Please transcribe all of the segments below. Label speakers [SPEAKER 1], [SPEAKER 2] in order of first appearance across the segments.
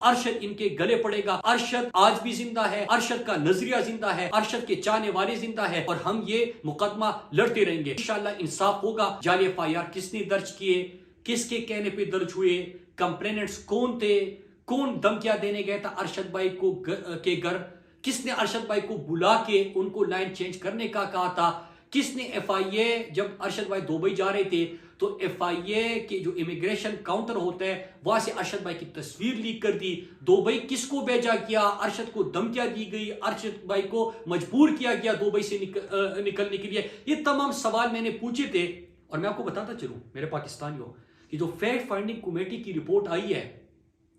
[SPEAKER 1] अरशद इनके गले पड़ेगा। अरशद आज भी जिंदा है, अरशद का नजरिया जिंदा है, अरशद के चाहने वाले जिंदा है और हम ये मुकदमा लड़ते रहेंगे। इंशाल्लाह इंसाफ होगा। जाली FIR किसने दर्ज किए, किसके कहने पे दर्ज हुए, कंप्लेनेंट्स कौन थे, कौन धमकियां देने गया था अरशद भाई को के घर, किसने अरशद भाई को बुला के उनको लाइन चेंज करने का कहा था, किसने FIA जब अरशद भाई दुबई जा रहे थे तो FIA के जो इमिग्रेशन काउंटर होता है वहां से अरशद भाई की तस्वीर लीक कर दी। दुबई किसको भेजा गया, अरशद को धमकियां दी गई, अरशद भाई को मजबूर किया गया दुबई से निकलने के लिए। ये तमाम सवाल मैंने पूछे थे और मैं आपको बताता चलूं मेरे पाकिस्तानियों कि जो फैक्ट फाइंडिंग कमेटी की रिपोर्ट आई है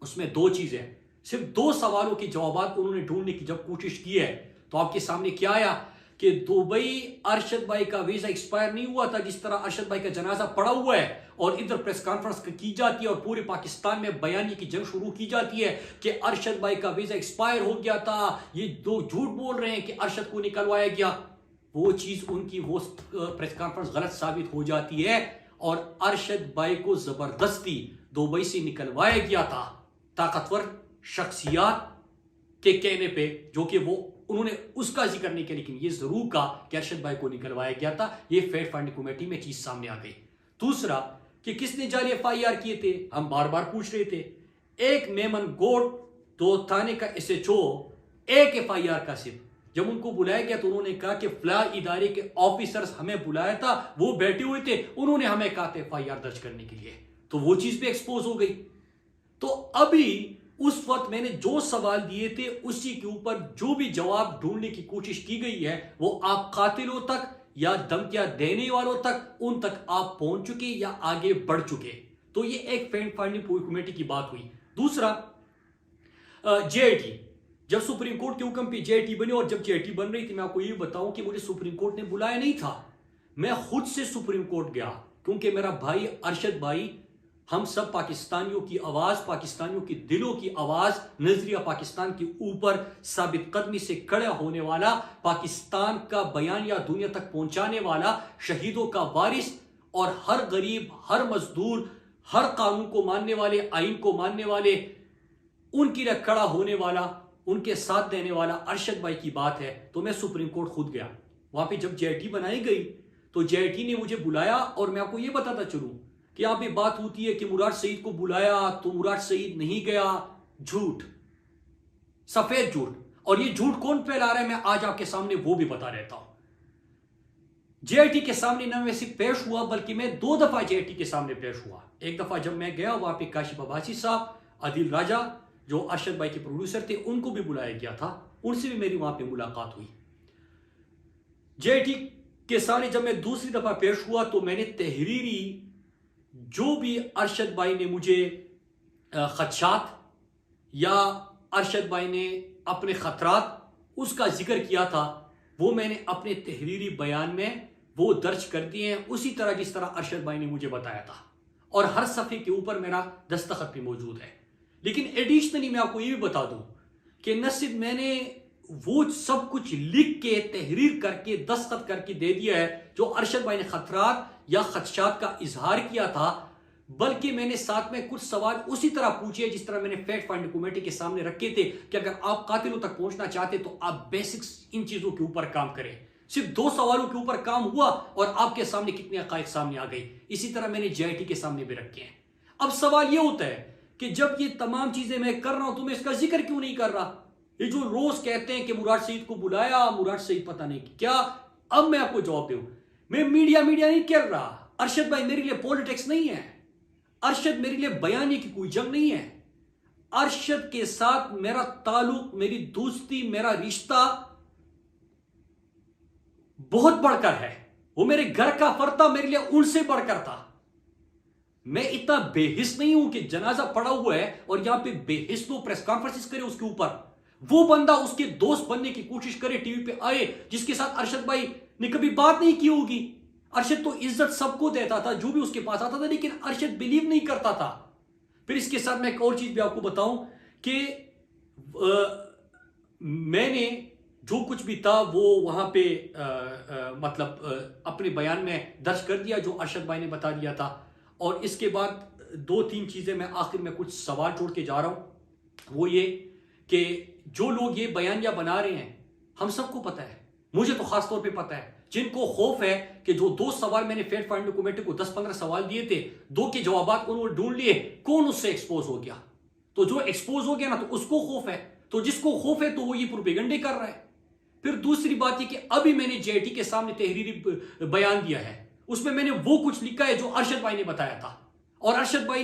[SPEAKER 1] उसमें दो चीजें, सिर्फ दो सवालों के जवाब उन्होंने ढूंढने की जब कोशिश की है तो आपके सामने क्या आया कि दुबई अरशद भाई का वीजा एक्सपायर नहीं हुआ था, जिस तरह अरशद भाई का जनाजा पड़ा हुआ है और इधर प्रेस कॉन्फ्रेंस की जाती है और पूरे पाकिस्तान में बयानी की जंग शुरू की जाती है कि अरशद भाई का वीजा एक्सपायर हो गया था, ये दो झूठ बोल रहे हैं कि अरशद को निकलवाया गया। वो चीज उनकी वो प्रेस कॉन्फ्रेंस गलत साबित हो जाती है और अरशद भाई को जबरदस्ती दुबई से निकलवाया गया था ताकतवर शख्सियात के कहने पे, जो कि वो उन्होंने उसका जिक्र नहीं किया लेकिन ये जरूर कहा कि अरशद भाई को निकलवाया गया था। ये फैक्ट फाइंडिंग कमेटी में चीज सामने आ गई। दूसरा कि किसने जाली FIR किए थे, हम बार बार पूछ रहे थे। एक मेमन गोट दो थाने का SHO, एक FIR का सिर्फ, जब उनको बुलाया गया तो उन्होंने कहा कि फला इदारे के ऑफिसर्स हमें बुलाया था, वो बैठे हुए थे, उन्होंने हमें कहा था FIR दर्ज करने के लिए, तो वो चीज भी एक्सपोज हो गई। तो अभी उस वक्त मैंने जो सवाल दिए थे उसी के ऊपर जो भी जवाब ढूंढने की कोशिश की गई है वो आप कातिलों तक या धमकियां देने वालों तक, उन तक आप पहुंच चुके या आगे बढ़ चुके। तो ये एक फैक्ट फाइंडिंग कमेटी की बात हुई। दूसरा JIT, जब सुप्रीम कोर्ट के हुक्म पे JIT बनी और जब JIT बन रही थी, मैं आपको ये बताऊं कि मुझे सुप्रीम कोर्ट ने बुलाया नहीं था, मैं खुद से सुप्रीम कोर्ट गया क्योंकि मेरा भाई अरशद भाई, हम सब पाकिस्तानियों की आवाज, पाकिस्तानियों की दिलों की आवाज, नजरिया पाकिस्तान के ऊपर साबित कदमी से खड़ा होने वाला, पाकिस्तान का बयान या दुनिया तक पहुंचाने वाला, शहीदों का वारिस और हर गरीब, हर मजदूर, हर कानून को मानने वाले, आइन को मानने वाले, उनकी लिए खड़ा होने वाला, उनके साथ देने वाला अरशद भाई की बात है। तो मैं सुप्रीम कोर्ट खुद गया। वहां पे जब JIT बनाई गई तो JIT ने मुझे बुलाया और मैं आपको यह बताता चलूं कि यहां पे बात होती है कि मुराद सईद को बुलाया तो मुराद सईद नहीं गया। झूठ, सफेद झूठ। और ये झूठ कौन फैला रहा है मैं आज आपके सामने वो भी बता रहता हूं। JIT के सामने न मैं सिर्फ पेश हुआ बल्कि मैं 2 दफा JIT के सामने पेश हुआ। एक दफा जब मैं गया वहां पे काशिफ अब्बासी साहब, आदिल राजा जो अरशद भाई के प्रोड्यूसर थे, उनको भी बुलाया गया था, उनसे भी मेरी वहां पे मुलाकात हुई। JIT के सामने जब मैं दूसरी दफा पेश हुआ तो मैंने तहरीरी जो भी अरशद भाई ने मुझे खदशात या अरशद भाई ने अपने खतरात उसका जिक्र किया था वो मैंने अपने तहरीरी बयान में वो दर्ज कर दिए हैं, उसी तरह जिस तरह अरशद भाई ने मुझे बताया था और हर सफ़े के ऊपर मेरा दस्तखत भी मौजूद है। लेकिन एडिशनली मैं आपको ये भी बता दूं कि न सिर्फ मैंने वो सब कुछ लिख के तहरीर करके दस्तखत करके दे दिया है जो अरशद भाई ने खतरात या खदशात का इजहार किया था, बल्कि मैंने साथ में कुछ सवाल उसी तरह पूछे जिस तरह मैंने फैक्ट फाइंडिंग कमेटी के सामने रखे थे कि अगर आप कातिलों तक पहुंचना चाहते तो आप बेसिक्स इन चीजों के ऊपर काम करें। सिर्फ 2 सवालों के ऊपर काम हुआ और आपके सामने कितने हक़ाइक़ सामने आ गई। इसी तरह मैंने JIT के सामने भी रखे हैं। अब सवाल यह होता है कि जब ये तमाम चीजें मैं कर रहा हूं तो मैं इसका जिक्र क्यों नहीं कर रहा। ये जो रोज कहते हैं कि मुराद सईद को बुलाया, मुराद सईद पता नहीं क्या, अब मैं आपको जवाब दूं, मैं मीडिया नहीं कर रहा। अरशद भाई मेरे लिए पॉलिटिक्स नहीं है, अरशद मेरे लिए बयानी की कोई जंग नहीं है। अरशद के साथ मेरा ताल्लुक, मेरी दोस्ती, मेरा रिश्ता बहुत बढ़कर है। वो मेरे घर का फर्द था, मेरे लिए उनसे बढ़कर था। मैं इतना बेहिस नहीं हूं कि जनाजा पड़ा हुआ है और यहां पे बेहिस लोग प्रेस कॉन्फ्रेंस करे उसके ऊपर। वो बंदा उसके दोस्त बनने की कोशिश करे, टीवी पे आए, जिसके साथ अरशद भाई ने कभी बात नहीं की होगी। अरशद तो इज्जत सबको देता था जो भी उसके पास आता था, लेकिन अरशद बिलीव नहीं करता था। फिर इसके साथ मैं एक और चीज भी आपको बताऊं कि मैंने जो कुछ भी था वो वहां पे अपने बयान में दर्ज कर दिया जो अरशद भाई ने बता दिया था। और इसके बाद 2-3 चीजें मैं आखिर में कुछ सवाल छोड़ के जा रहा हूं। वो ये कि जो लोग ये बयानिया बना रहे हैं, हम सबको पता है, मुझे तो खास तौर पे पता है, जिनको खौफ है कि जो 2 सवाल मैंने फैक्ट फाइंडिंग कमेटी को 10-15 सवाल दिए थे, 2 के जवाब उन्होंने ढूंढ लिए, कौन उससे एक्सपोज हो गया? तो जो एक्सपोज हो गया ना, तो उसको खौफ है, तो जिसको खौफ है तो वो ये प्रोपेगेंडे कर रहा है। फिर दूसरी बात ये कि अभी मैंने जेआईटी के सामने तहरीरी बयान दिया है, उसमें मैंने वो कुछ लिखा है जो अरशद भाई ने बताया था, और अरशद भाई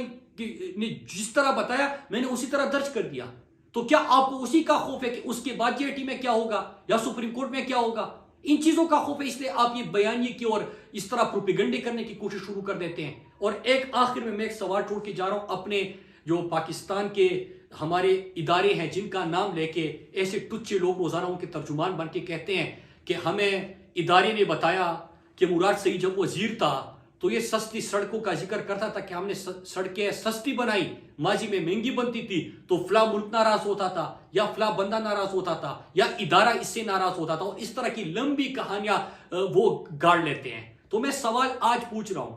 [SPEAKER 1] ने जिस तरह बताया मैंने उसी तरह दर्ज कर दिया। तो क्या आपको उसी का खौफ है कि उसके बाद जेआईटी में क्या होगा या सुप्रीम कोर्ट में क्या होगा? इन चीजों का खौफ है, इसलिए आप ये बयानिए की और इस तरह प्रोपेगेंडे करने की कोशिश शुरू कर देते हैं। और एक आखिर में मैं एक सवाल छोड़ के जा रहा हूं, अपने जो पाकिस्तान के हमारे इदारे हैं जिनका नाम लेके ऐसे टुच्चे लोग रोजाना उनके तर्जुमान बन के कहते हैं कि हमें इदारे ने बताया कि मुराद सईद जब वजीर था तो ये सस्ती सड़कों का जिक्र करता था कि हमने सड़कें सस्ती बनाई, माजी में महंगी बनती थी तो फला मुल्क नाराज होता था या फला बंदा नाराज होता था या इदारा इससे नाराज होता था, और इस तरह की लंबी कहानियां वो गाड़ लेते हैं। तो मैं सवाल आज पूछ रहा हूं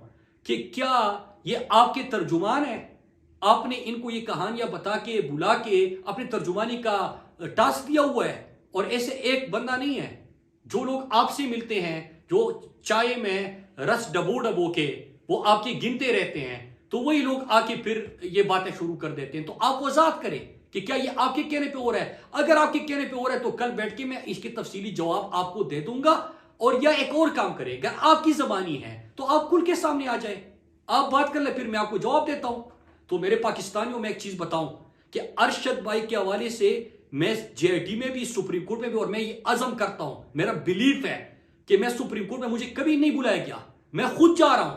[SPEAKER 1] कि क्या ये आपके तर्जुमान है? आपने इनको ये कहानियां बता के बुला के अपने तर्जुमानी का टास्क दिया हुआ है? और ऐसे एक बंदा नहीं है, जो लोग आपसे मिलते हैं, जो चाय में रस डबो डबो के वो आपके गिनते रहते हैं, तो वही लोग आके फिर ये बातें शुरू कर देते हैं। तो आप वजाहत करें कि क्या ये आपके कहने पे हो रहा है? अगर आपके कहने पे हो रहा है तो कल बैठ के मैं इसके तफसीली जवाब आपको दे दूंगा। और या एक और काम करें, अगर आपकी जबानी है तो आप खुल के सामने आ जाए, आप बात कर ले, फिर मैं आपको जवाब देता हूं। तो मेरे पाकिस्तानियों में एक चीज बताऊं कि अरशद भाई के हवाले से मैं जेआईटी में भी, सुप्रीम कोर्ट में भी, और मैं ये अज़म करता हूं, मेरा बिलीफ है कि मैं सुप्रीम कोर्ट में, मुझे कभी नहीं बुलाया गया, मैं खुद जा रहा हूं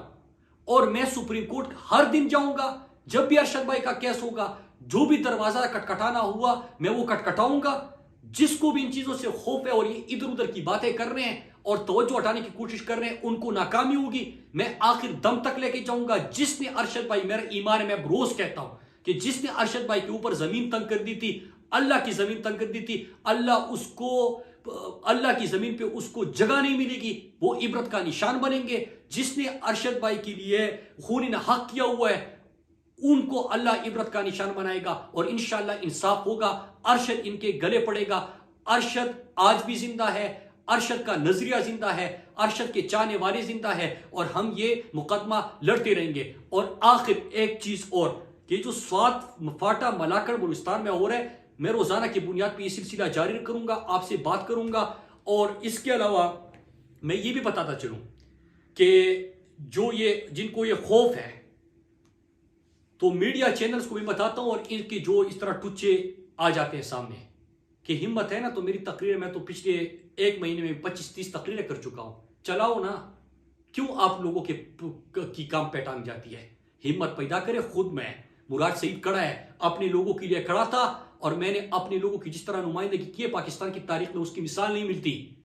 [SPEAKER 1] और मैं सुप्रीम कोर्ट हर दिन जाऊंगा। जब भी अरशद भाई का केस होगा, जो भी दरवाजा खटखटाना हुआ मैं वो खटखटाऊंगा। जिसको भी इन चीजों से खौफ है और ये इधर उधर की बातें कर रहे हैं और तवज्जो हटाने की कोशिश कर रहे हैं, उनको नाकामी होगी। मैं आखिर दम तक लेके जाऊंगा। जिसने अरशद भाई, मेरा ईमान है, मैं रोज कहता हूं कि जिसने अरशद भाई के ऊपर जमीन तंग कर दी थी, अल्लाह की जमीन तंग कर दी थी, अल्लाह की जमीन पे उसको जगह नहीं मिलेगी, वो इबरत का निशान बनेंगे। जिसने अरशद भाई के लिए खून हक किया हुआ है, उनको अल्लाह इबरत का निशान बनाएगा और इंशाअल्लाह इंसाफ होगा। अरशद इनके गले पड़ेगा। अरशद आज भी जिंदा है, अरशद का नजरिया जिंदा है, अरशद के चाहने वाले जिंदा है, और हम ये मुकदमा लड़ते रहेंगे। और आखिर एक चीज और, ये जो स्वात फाटा मलाकर बलूचिस्तान में हो रहा है, मैं रोजाना की बुनियाद पर यह सिलसिला जारी करूंगा, आपसे बात करूंगा। और इसके अलावा मैं ये भी बताता चलूं कि जो ये जिनको ये खौफ है, तो मीडिया चैनल्स को भी बताता हूं, और इनके जो इस तरह टुच्चे आ जाते हैं सामने कि हिम्मत है ना तो मेरी तकरीर, मैं तो पिछले 1 महीने में 25-30 तकरीरें कर चुका हूं, चलाओ ना। क्यों आप लोगों के की काम पे टांग जाती है? हिम्मत पैदा करे। खुद मैं, मुराद सईद खड़ा है, अपने लोगों के लिए खड़ा था, और मैंने अपने लोगों की जिस तरह नुमाइंदगी की है पाकिस्तान की तारीख में उसकी मिसाल नहीं मिलती।